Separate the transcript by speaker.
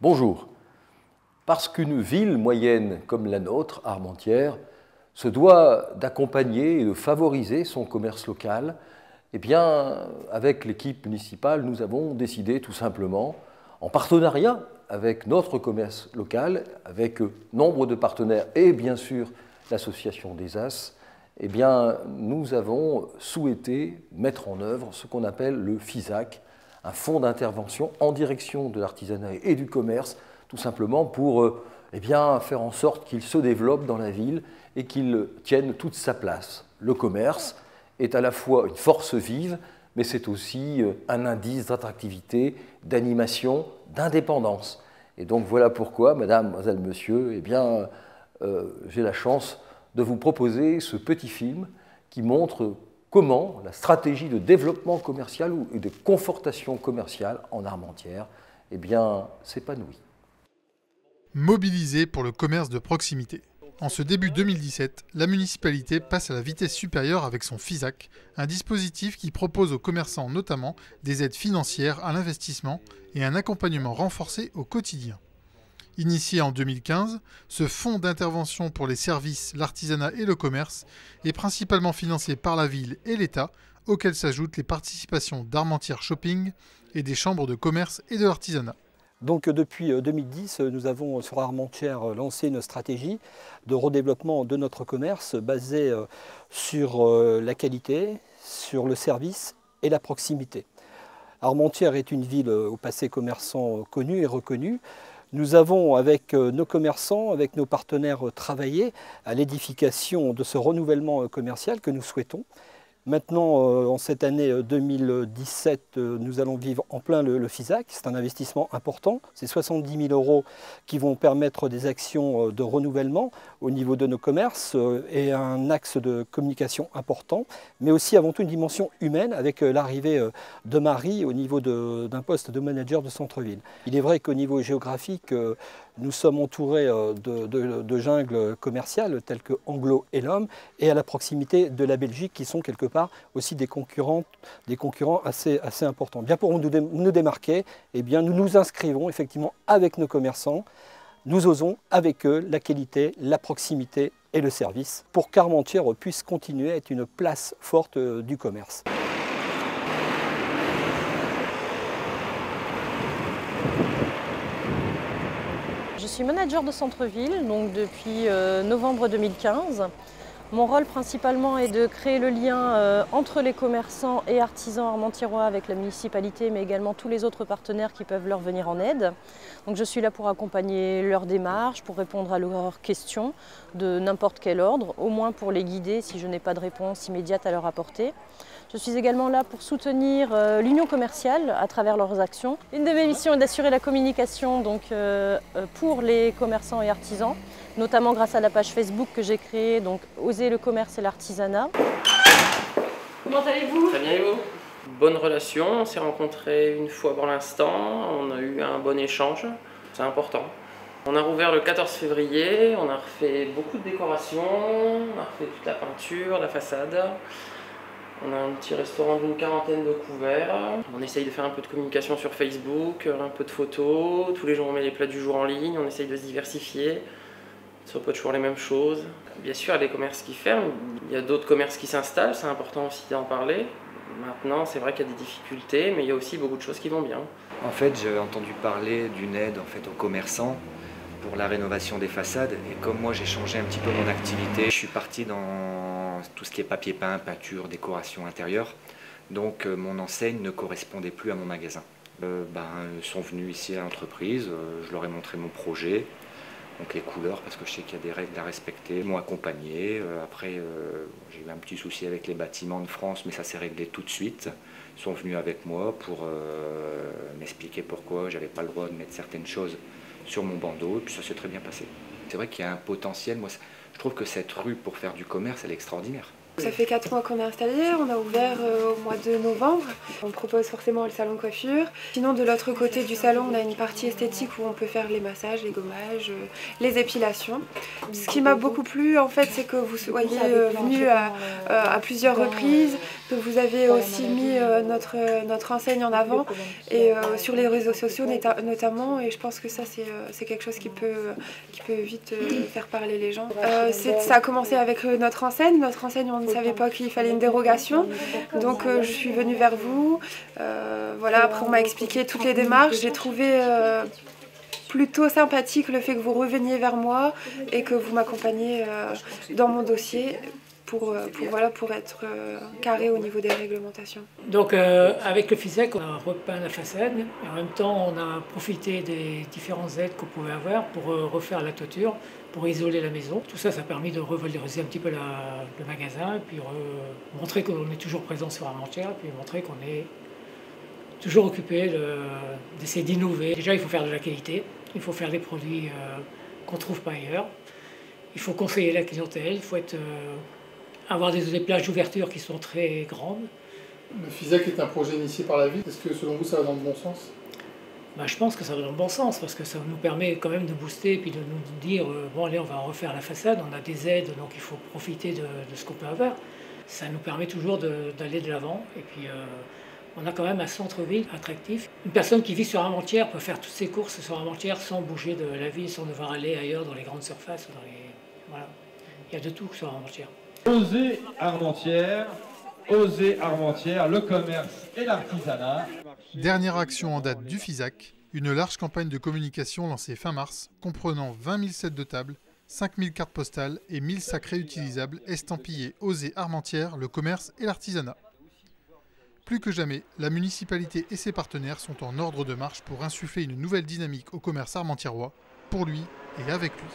Speaker 1: Bonjour. Parce qu'une ville moyenne comme la nôtre, Armentières, se doit d'accompagner et de favoriser son commerce local, eh bien, avec l'équipe municipale, nous avons décidé tout simplement, en partenariat avec notre commerce local, avec nombre de partenaires et bien sûr l'association des As, eh bien, nous avons souhaité mettre en œuvre ce qu'on appelle le FISAC, un fonds d'intervention en direction de l'artisanat et du commerce, tout simplement pour eh bien, faire en sorte qu'il se développe dans la ville et qu'il tienne toute sa place. Le commerce est à la fois une force vive, mais c'est aussi un indice d'attractivité, d'animation, d'indépendance. Et donc voilà pourquoi, mesdames, mesdemoiselles, monsieur, eh bien, j'ai la chance de vous proposer ce petit film qui montre comment la stratégie de développement commercial ou de confortation commerciale en Armentières eh bien, s'épanouit.
Speaker 2: Mobilisé pour le commerce de proximité. En ce début 2017, la municipalité passe à la vitesse supérieure avec son FISAC, un dispositif qui propose aux commerçants notamment des aides financières à l'investissement et un accompagnement renforcé au quotidien. Initié en 2015, ce fonds d'intervention pour les services, l'artisanat et le commerce est principalement financé par la ville et l'État, auxquels s'ajoutent les participations d'Armentières Shopping et des chambres de commerce et de l'artisanat.
Speaker 3: Donc depuis 2010, nous avons sur Armentières lancé une stratégie de redéveloppement de notre commerce basée sur la qualité, sur le service et la proximité. Armentières est une ville au passé commerçant connue et reconnue. Nous avons avec nos commerçants, avec nos partenaires travaillé à l'édification de ce renouvellement commercial que nous souhaitons. Maintenant, en cette année 2017, nous allons vivre en plein le FISAC. C'est un investissement important. C'est 70 000 € qui vont permettre des actions de renouvellement au niveau de nos commerces et un axe de communication important, mais aussi avant tout une dimension humaine avec l'arrivée de Marie au niveau d'un poste de manager de centre-ville. Il est vrai qu'au niveau géographique, nous sommes entourés de jungles commerciales telles que Anglo et l'Homme et à la proximité de la Belgique qui sont quelque part aussi des concurrents assez importants. Bien pour nous démarquer, eh bien, nous nous inscrivons effectivement avec nos commerçants, nous osons avec eux la qualité, la proximité et le service pour qu'Armentières puisse continuer à être une place forte du commerce.
Speaker 4: Je suis manager de centre-ville donc depuis novembre 2015. Mon rôle principalement est de créer le lien entre les commerçants et artisans armentiérois avec la municipalité, mais également tous les autres partenaires qui peuvent leur venir en aide. Donc je suis là pour accompagner leur démarche, pour répondre à leurs questions de n'importe quel ordre, au moins pour les guider si je n'ai pas de réponse immédiate à leur apporter. Je suis également là pour soutenir l'union commerciale à travers leurs actions. Une de mes missions est d'assurer la communication donc, pour les commerçants et artisans, notamment grâce à la page Facebook que j'ai créée, donc Oser le commerce et l'artisanat. Comment allez-vous?
Speaker 5: Très bien et vous? Bonne relation, on s'est rencontrés une fois pour l'instant, on a eu un bon échange, c'est important. On a rouvert le 14 février, on a refait beaucoup de décorations, on a refait toute la peinture, la façade. On a un petit restaurant d'une 40aine de couverts. On essaye de faire un peu de communication sur Facebook, un peu de photos. Tous les jours on met les plats du jour en ligne, on essaye de se diversifier. Ce ne sont pas toujours les mêmes choses. Bien sûr, il y a des commerces qui ferment, il y a d'autres commerces qui s'installent, c'est important aussi d'en parler. Maintenant, c'est vrai qu'il y a des difficultés, mais il y a aussi beaucoup de choses qui vont bien.
Speaker 6: En fait, j'ai entendu parler d'une aide aux commerçants pour la rénovation des façades. Et comme moi, j'ai changé un petit peu mon activité, je suis parti dans tout ce qui est papier peint, peinture, décoration intérieure. Donc, mon enseigne ne correspondait plus à mon magasin. Ils sont venus ici à l'entreprise, je leur ai montré mon projet. Donc les couleurs, parce que je sais qu'il y a des règles à respecter, ils m'ont accompagné. Après, j'ai eu un petit souci avec les bâtiments de France, mais ça s'est réglé tout de suite. Ils sont venus avec moi pour m'expliquer pourquoi j'avais pas le droit de mettre certaines choses sur mon bandeau, et puis ça s'est très bien passé. C'est vrai qu'il y a un potentiel. Moi, je trouve que cette rue pour faire du commerce, elle est extraordinaire.
Speaker 7: Ça fait 4 mois qu'on est installé, on a ouvert au mois de novembre. On propose forcément le salon coiffure. Sinon de l'autre côté du salon, on a une partie esthétique où on peut faire les massages, les gommages, les épilations. Ce qui m'a beaucoup plu en fait, c'est que vous soyez venus à plusieurs reprises, que vous avez aussi mis notre enseigne en avant et sur les réseaux sociaux notamment, et je pense que ça c'est quelque chose qui peut vite faire parler les gens. Ça a commencé avec notre enseigne. On ne savait pas qu'il fallait une dérogation, donc je suis venue vers vous. Voilà, après on m'a expliqué toutes les démarches. J'ai trouvé plutôt sympathique le fait que vous reveniez vers moi et que vous m'accompagniez dans mon dossier pour être carré au niveau des réglementations.
Speaker 8: Donc avec le FISAC, on a repeint la façade et en même temps on a profité des différentes aides qu'on pouvait avoir pour refaire la toiture, pour isoler la maison. Tout ça, ça a permis de revaloriser un petit peu le magasin et puis montrer qu'on est toujours présent sur Armentières et puis montrer qu'on est toujours occupé d'essayer d'innover. Déjà, il faut faire de la qualité, il faut faire des produits qu'on ne trouve pas ailleurs, il faut conseiller la clientèle, il faut avoir des plages d'ouverture qui sont très grandes.
Speaker 2: Le FISAC est un projet initié par la ville. Est-ce que selon vous, ça va dans le bon sens ?
Speaker 8: Je pense que ça va dans le bon sens parce que ça nous permet quand même de booster et puis de nous dire bon allez, on va refaire la façade, on a des aides donc il faut profiter de ce qu'on peut avoir. Ça nous permet toujours d'aller de l'avant et puis on a quand même un centre-ville attractif. Une personne qui vit sur Armentières peut faire toutes ses courses sur Armentières sans bouger de la ville, sans devoir aller ailleurs dans les grandes surfaces. Voilà. Il y a de tout sur Armentières.
Speaker 9: Osez Armentières, le commerce et l'artisanat.
Speaker 2: Dernière action en date du FISAC, une large campagne de communication lancée fin mars, comprenant 20 000 sets de table, 5 000 cartes postales et 1 000 sacs réutilisables estampillés Osez Armentières, le commerce et l'artisanat. Plus que jamais, la municipalité et ses partenaires sont en ordre de marche pour insuffler une nouvelle dynamique au commerce armentiérois, pour lui et avec lui.